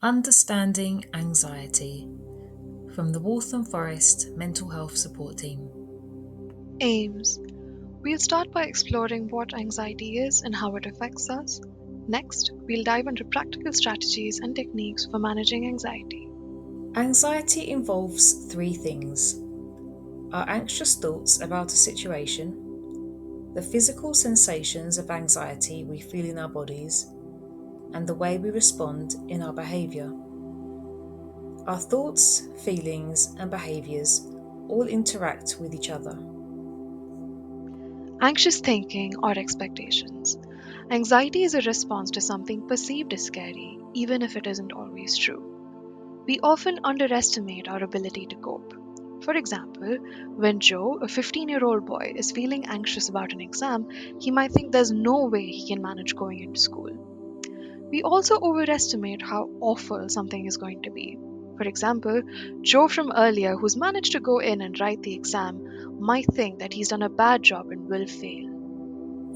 Understanding Anxiety from the Waltham Forest Mental Health Support Team. Aims. We'll start by exploring what anxiety is and how it affects us. Next, we'll dive into practical strategies and techniques for managing anxiety. Anxiety involves three things: our anxious thoughts about a situation, the physical sensations of anxiety we feel in our bodies, and the way we respond in our behaviour. Our thoughts, feelings, and behaviours all interact with each other. Anxious thinking or expectations. Anxiety is a response to something perceived as scary, even if it isn't always true. We often underestimate our ability to cope. For example, when Joe, a 15-year-old boy, is feeling anxious about an exam, he might think there's no way he can manage going into school. We also overestimate how awful something is going to be. For example, Joe from earlier, who's managed to go in and write the exam, might think that he's done a bad job and will fail.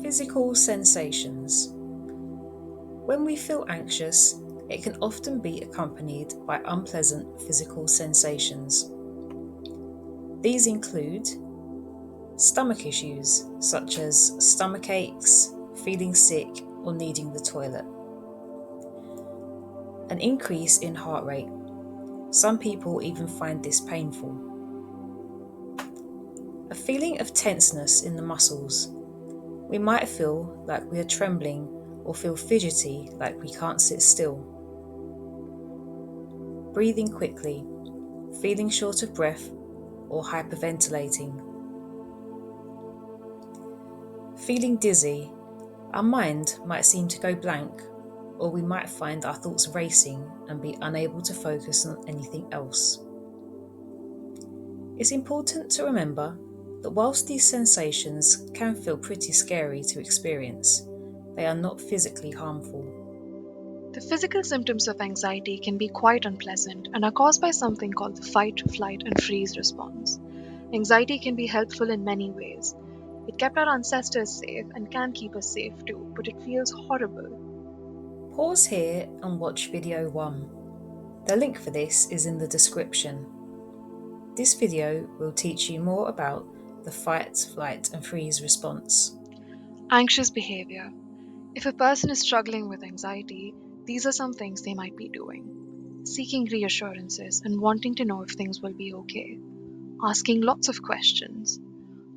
Physical sensations. When we feel anxious, it can often be accompanied by unpleasant physical sensations. These include stomach issues such as stomach aches, feeling sick, or needing the toilet. An increase in heart rate. Some people even find this painful. A feeling of tenseness in the muscles. We might feel like we are trembling or feel fidgety, like we can't sit still. Breathing quickly, feeling short of breath or hyperventilating. Feeling dizzy. Our mind might seem to go blank, or we might find our thoughts racing and be unable to focus on anything else. It's important to remember that whilst these sensations can feel pretty scary to experience, they are not physically harmful. The physical symptoms of anxiety can be quite unpleasant and are caused by something called the fight, flight, and freeze response. Anxiety can be helpful in many ways. It kept our ancestors safe and can keep us safe too, but it feels horrible. Pause here and watch video 1. The link for this is in the description. This video will teach you more about the fight, flight, and freeze response. Anxious behavior. If a person is struggling with anxiety, these are some things they might be doing: seeking reassurances and wanting to know if things will be okay, asking lots of questions,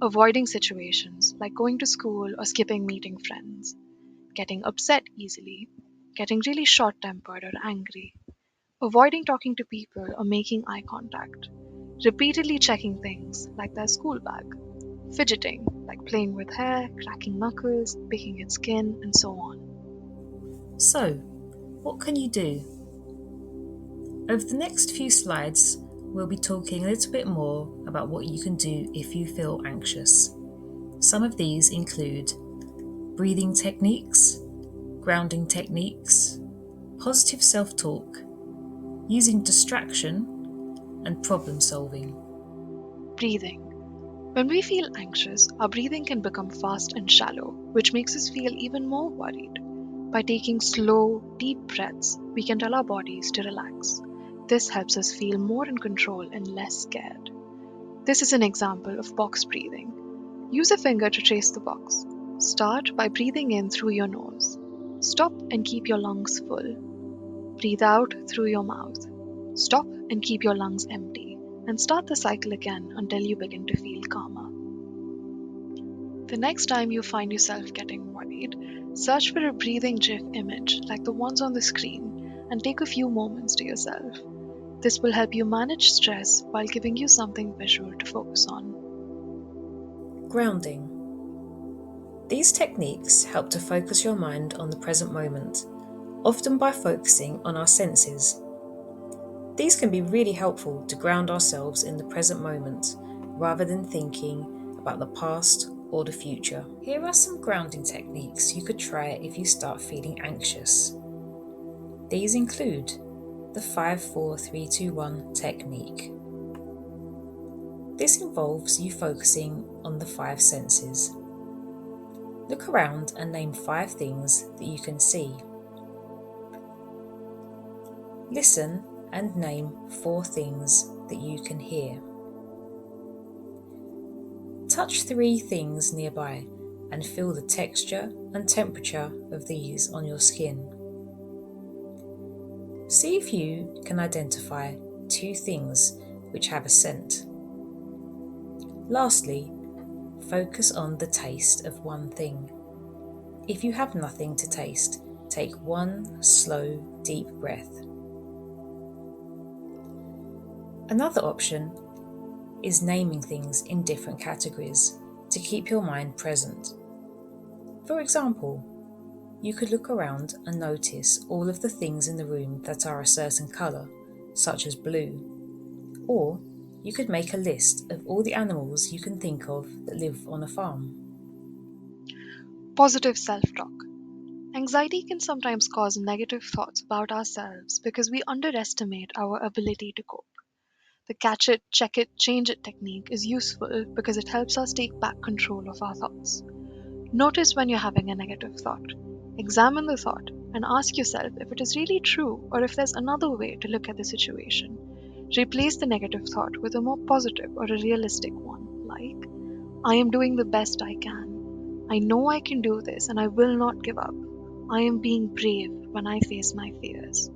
avoiding situations like going to school or skipping meeting friends, getting upset easily, getting really short tempered or angry, avoiding talking to people or making eye contact, repeatedly checking things like their school bag, fidgeting like playing with hair, cracking knuckles, picking at skin, and so on. So, what can you do? Over the next few slides, we'll be talking a little bit more about what you can do if you feel anxious. Some of these include breathing techniques, grounding techniques, positive self-talk, using distraction, and problem solving. Breathing. When we feel anxious, our breathing can become fast and shallow, which makes us feel even more worried. By taking slow, deep breaths, we can tell our bodies to relax. This helps us feel more in control and less scared. This is an example of box breathing. Use a finger to trace the box. Start by breathing in through your nose. Stop and keep your lungs full. Breathe out through your mouth. Stop and keep your lungs empty. And start the cycle again until you begin to feel calmer. The next time you find yourself getting worried, search for a breathing GIF image like the ones on the screen and take a few moments to yourself. This will help you manage stress while giving you something visual to focus on. Grounding. These techniques help to focus your mind on the present moment, often by focusing on our senses. These can be really helpful to ground ourselves in the present moment rather than thinking about the past or the future. Here are some grounding techniques you could try if you start feeling anxious. These include the 5-4-3-2-1 technique. This involves you focusing on the 5 senses. Look around and name 5 things that you can see. Listen and name 4 things that you can hear. Touch 3 things nearby and feel the texture and temperature of these on your skin. See if you can identify 2 things which have a scent. Lastly, focus on the taste of one thing. If you have nothing to taste, take one slow, deep breath. Another option is naming things in different categories to keep your mind present. For example, you could look around and notice all of the things in the room that are a certain colour, such as blue. Or you could make a list of all the animals you can think of that live on a farm. Positive self talk. Anxiety can sometimes cause negative thoughts about ourselves because we underestimate our ability to cope. The catch it, check it, change it technique is useful because it helps us take back control of our thoughts. Notice when you're having a negative thought. Examine the thought and ask yourself if it is really true or if there's another way to look at the situation. Replace the negative thought with a more positive or a realistic one, like, I am doing the best I can. I know I can do this and I will not give up. I am being brave when I face my fears.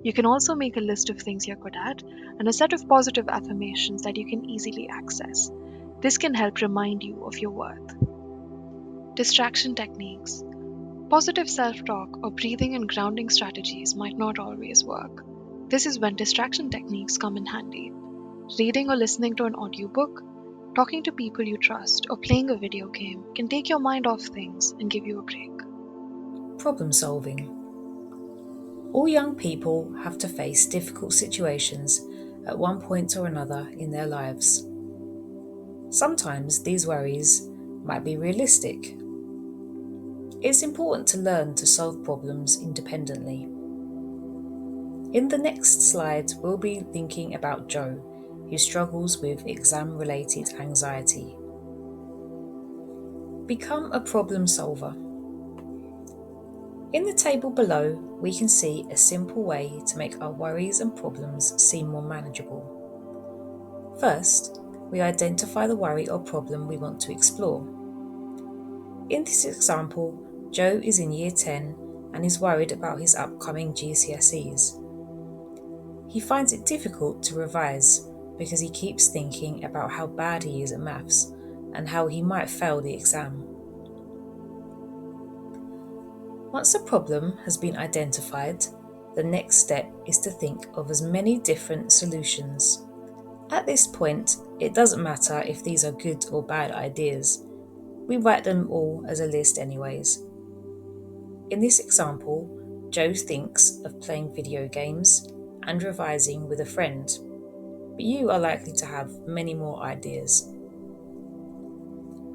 You can also make a list of things you're good at and a set of positive affirmations that you can easily access. This can help remind you of your worth. Distraction techniques. Positive self talk or breathing and grounding strategies might not always work. This is when distraction techniques come in handy. Reading or listening to an audiobook, talking to people you trust, or playing a video game can take your mind off things and give you a break. Problem solving. All young people have to face difficult situations at one point or another in their lives. Sometimes these worries might be realistic. It's important to learn to solve problems independently. In the next slide, we'll be thinking about Joe, who struggles with exam-related anxiety. Become a problem solver. In the table below, we can see a simple way to make our worries and problems seem more manageable. First, we identify the worry or problem we want to explore. In this example, Joe is in Year 10 and is worried about his upcoming GCSEs. He finds it difficult to revise because he keeps thinking about how bad he is at maths and how he might fail the exam. Once a problem has been identified, the next step is to think of as many different solutions. At this point, it doesn't matter if these are good or bad ideas. We write them all as a list anyways. In this example, Joe thinks of playing video games and revising with a friend, but you are likely to have many more ideas.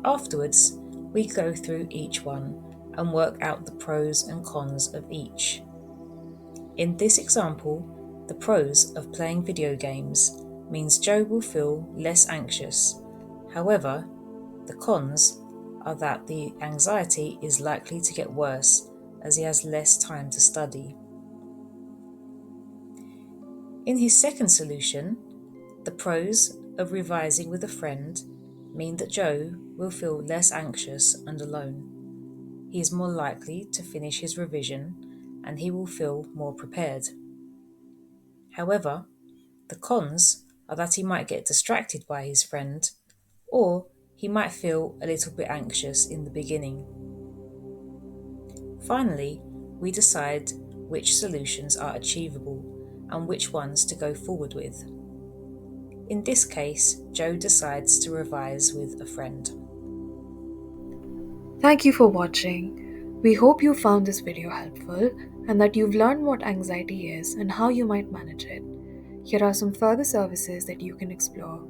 Afterwards, we go through each one and work out the pros and cons of each. In this example, the pros of playing video games means Joe will feel less anxious. However, the cons are that the anxiety is likely to get worse as he has less time to study. In his second solution, the pros of revising with a friend mean that Joe will feel less anxious and alone. He is more likely to finish his revision and he will feel more prepared. However, the cons are that he might get distracted by his friend, or he might feel a little bit anxious in the beginning. Finally, we decide which solutions are achievable and which ones to go forward with. In this case, Joe decides to revise with a friend. Thank you for watching. We hope you found this video helpful and that you've learned what anxiety is and how you might manage it. Here are some further services that you can explore.